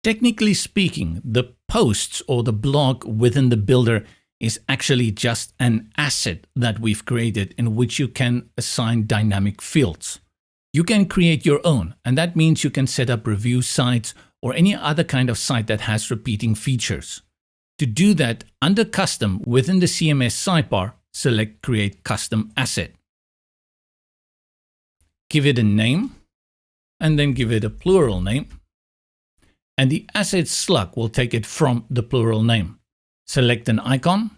Technically speaking, the posts or the blog within the builder is actually just an asset that we've created in which you can assign dynamic fields. You can create your own, and that means you can set up review sites or any other kind of site that has repeating features. To do that, under Custom within the CMS sidebar, select Create Custom Asset. Give it a name, and then give it a plural name. And the asset slug will take it from the plural name. Select an icon.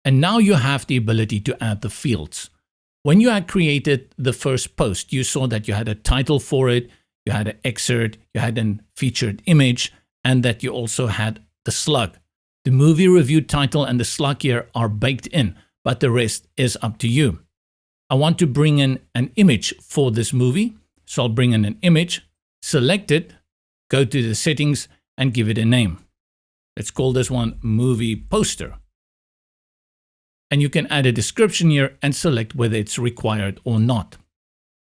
And now you have the ability to add the fields. When you had created the first post, you saw that you had a title for it, you had an excerpt, you had a featured image, and that you also had the slug. The movie review title and the slug here are baked in, but the rest is up to you. I want to bring in an image for this movie, so I'll bring in an image, select it, go to the settings, and give it a name. Let's call this one Movie Poster. And you can add a description here and select whether it's required or not.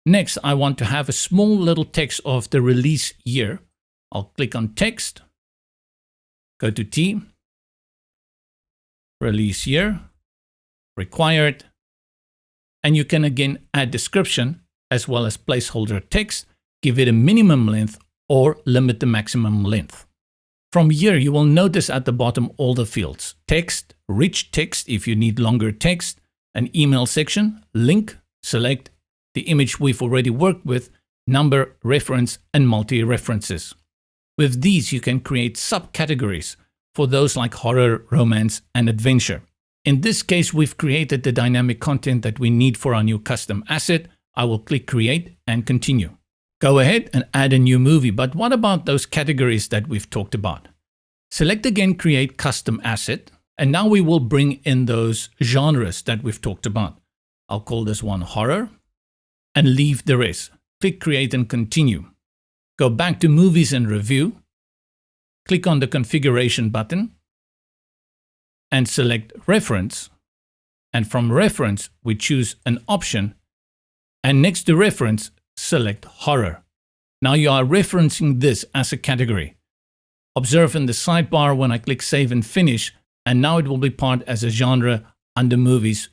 Next, I want to have a small little text of the release year. I'll click on Text, go to T, Release Year, Required, and you can again add description as well as placeholder text, give it a minimum length or limit the maximum length. From here, you will notice at the bottom all the fields: text, rich text if you need longer text, an email section, link, select, the image we've already worked with, number, reference, and multi-references. With these, you can create subcategories for those like horror, romance, and adventure. In this case, we've created the dynamic content that we need for our new custom asset. I will click Create and Continue. Go ahead and add a new movie, but what about those categories that we've talked about? Select again Create Custom Asset, and now we will bring in those genres that we've talked about. I'll call this one Horror, and leave the rest. Click Create and Continue. Go back to Movies and Review, click on the Configuration button, and select Reference, and from Reference we choose an option, and next to Reference select Horror. Now you are referencing this as a category. Observe in the sidebar when I click Save and Finish, and now it will be part as a genre under Movies